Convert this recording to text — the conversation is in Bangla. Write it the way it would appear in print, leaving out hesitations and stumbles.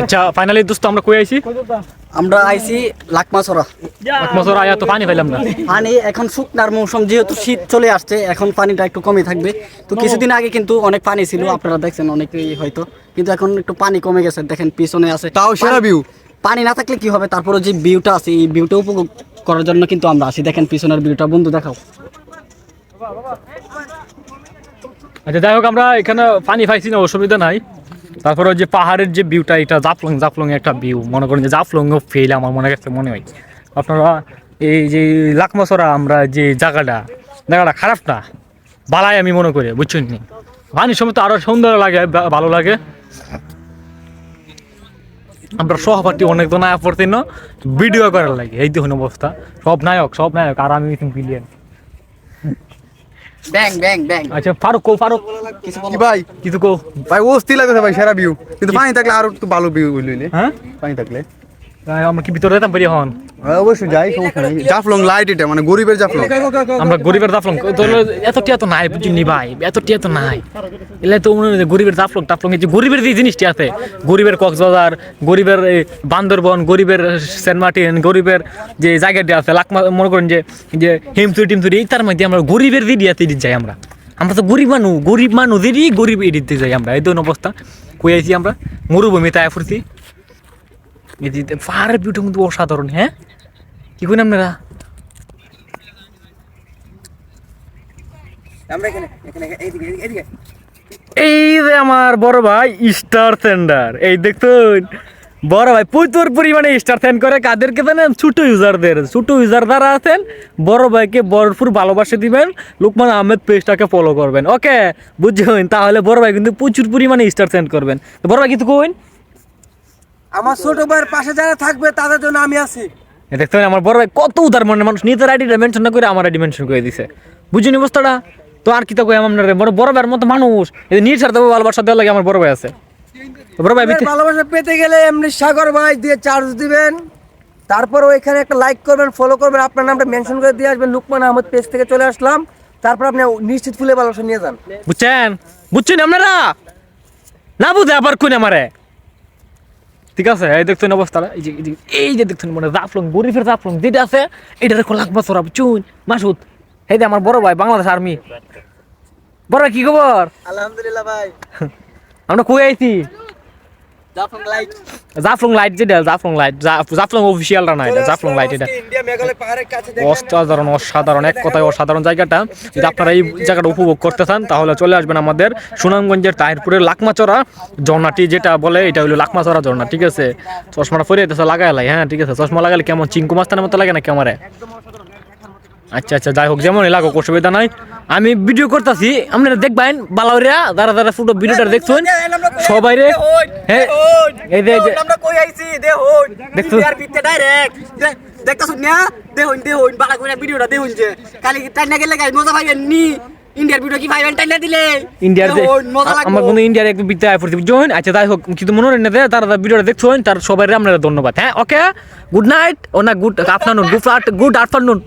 আচ্ছা ফাইনালি দোস্ত আমরা কই আইছি? আমরা আইছি লাকমাছড়া। লাকমাছড়া আয়া তো পানি পাইলাম না। পানি এখন শুকনার মৌসুম, যেহেতু শীত চলে আসছে এখন পানিটা একটু কমে থাকবে। তো কিছুদিন আগে কিন্তু অনেক পানি ছিল, আপনারা দেখছেন অনেকেই হয়তো, কিন্তু এখন একটু পানি কমে গেছে। দেখেন পিছনে আছে, তাও সেরা ভিউ। পানি না থাকলে কি হবে, তারপরে যে ভিউটা আছে এই ভিউটা উপভোগ করার জন্য কিন্তু আমরা আসি। দেখেন পিছনের ভিউটা, বন্ধু দেখাও। আচ্ছা যাই হোক, আমরা এখানে পানি পাইছি না, অসুবিধা নাই। তারপরে যে পাহাড়ের যে ভিউটা, এটা জাফলং একটা ভিউ, মনে করেন যে জাফলং ফেল আমার মনে হয়। আপনারা এই যে লাকমাছড়া আমরা যে জায়গাটা খারাপ না, বালাই আমি মনে করি, বুঝছেন নি? পানির সময় তো আরো সুন্দর লাগে, ভালো লাগে। আমরা সহপাঠী অনেকজন আয়া পড়তে না ভিডিও করার লাগে, এই দেখুন অবস্থা। সব নায়ক আর আমি বিলিয়ন। ব্যাং ব্যাং ব্যাং। আচ্ছা ফারুক কি ভাই? কিছু কো ভাই অস্থির লাগছে ভাই, সেরা ভিউ। কিন্তু পানি থাকলে আরো একটু ভালো ভিউ হইলে। হ্যাঁ পানি থাকলে আমরা কি ভিতরে যেতাম পারি এখন? অবশ্যই যাই, সমস্যা নাই। জাফলং লাইট, এটা মানে গরিবের জাফলং। আমরা গরিবের জাফলং এত টিয়া তো নাই, বুঝলি ভাই, এত টিয়া তো নাই। এলে তো মনে হয় গরিবের জাফলং যে গরিবের যে জিনিসটি আছে, গরিবের কক্সবাজার, গরিবের বান্দরবন, গরিবের সেন্ট মার্টিন, গরিবের যে জায়গাটি আছে লাকমা, মনে করেন যে হিমচুরি তার মধ্যে আমরা গরিবের দিদিয়াতে যাই। আমরা তো গরিব মানুষ দিদি গরিব এদিতে যাই আমরা। এই ধরুন অবস্থা কই আইছি আমরা, মরুভূমিতে আয়া ফুরছি। পাহাড়ের ভিউটা কিন্তু অসাধারণ। হ্যাঁ কি করেন আপনারা? এই যে আমার বড় ভাই স্টার সেন্ডার, এই দেখুন বড় ভাই প্রচুর পরিমাণে স্টার সেন্ড করে। কাদেরকে জানেন? ছোট ইউজার যারা আছেন, বড় ভাইকে ভরপুর ভালোবাসা দিবেন, লোকমান আহমেদ পেজটাকে ফলো করবেন। ওকে বুঝছেন? তাহলে বড় ভাই কিন্তু প্রচুর পরিমাণে স্টার সেন্ড করবেন। বড় ভাই কিছু কইন। আমার ছোট ভাইয়ের পাশে যারা থাকবে তাদের জন্য আমি আছি। দেখতে আমার বড় ভাই কত উদার মনের মানুষ, নিজের আইডিটা মেনশন না করে আমার আইডি মেনশন করে দিছে। বুঝুন অবস্থাটা? তো আর কি তা কই, আমার বড় ভাইয়ের মতো মানুষ নিজ স্বার্থে ভালোবাসা দেওয়ার লাগে আমার বড় ভাই আছে। বড় ভাই ভালোবাসা পেতে গেলে এমনি সাগর ভাই দিয়ে চার্জ দিবেন, তারপর ওইখানে একটা লাইক করবেন, ফলো করবেন, আপনার নামটা মেনশন করে দিয়ে আসবেন। লুকমান আহমেদ পেজ থেকে চলে আসলাম, তারপর আপনি নিশ্চিত ফুলে ভালোবাসা নিয়ে যান। বুঝছেন আপনারা? না বুঝে আবার কোন আমারে, ঠিক আছে? এই দেখছেন অবস্থাটা, এই যে দেখছেন মানে জাফলং, গরিবের জাফলং যেটা আছে, এটা দেখো লাকমাছড়া। বুঝছুন মাসুদ? এই যে আমার বড় ভাই, বাংলাদেশ আর্মি। বড় ভাই কি খবর? আলহামদুলিল্লাহ ভাই। আমরা কই আইছি? জাফলং লাইট যেটা জাফলং অফিসিয়ালটা না, এটা জাফলং লাইট। এটা ইন্ডিয়া মেঘালয় পাহাড়ের কাছে অসাধারণ এক কথায় অসাধারণ জায়গাটা। যদি আপনারা এই জায়গাটা উপভোগ করতে চান তাহলে চলে আসবেন আমাদের সুনামগঞ্জের তাহিরপুরের লাকমাছড়া ঝর্ণাটি, যেটা বলে এটা হলো লাকমাছড়া ঝর্ণা। ঠিক আছে? চশমাটা পরে লাগাই। হ্যাঁ ঠিক আছে, চশমা লাগালে কেমন চিঙ্কু মাস্তানের মতো লাগে না ক্যামেরায়? আচ্ছা যাই হোক, যেমন লাগুক অসুবিধা নাই। আমি ভিডিও করতেছি, আপনারা দেখবেন বালাউরিয়া যারা ফুটো ভিডিওটা দেখছেন সবাই রে। হ্যাঁ এই যে আমরা কই আইছি দেখুন, দেখছো ইন্ডিয়ার ভিতরে ডাইরেক্ট দেখতাছুন না? দেখুন বালা করে ভিডিওটা দেখুন, যে কালি টাইনা গেলে গাইস মজা পাইবেন নি। ইন্ডিয়ার ভিডিও কি পাইবেন টাইনা দিলে? ইন্ডিয়ার আমার কোনো ইন্ডিয়ার একটু বিতে আয় পড়তে জয়েন। আচ্ছা যাই হোক, কিন্তু মনে হয় না তারা ভিডিওটা দেখছেন, তার সবাই আপনারা ধন্যবাদ। হ্যাঁ ওকে, গুড নাইট ও না গুড আফটারনুন, গুড আফটারনুন।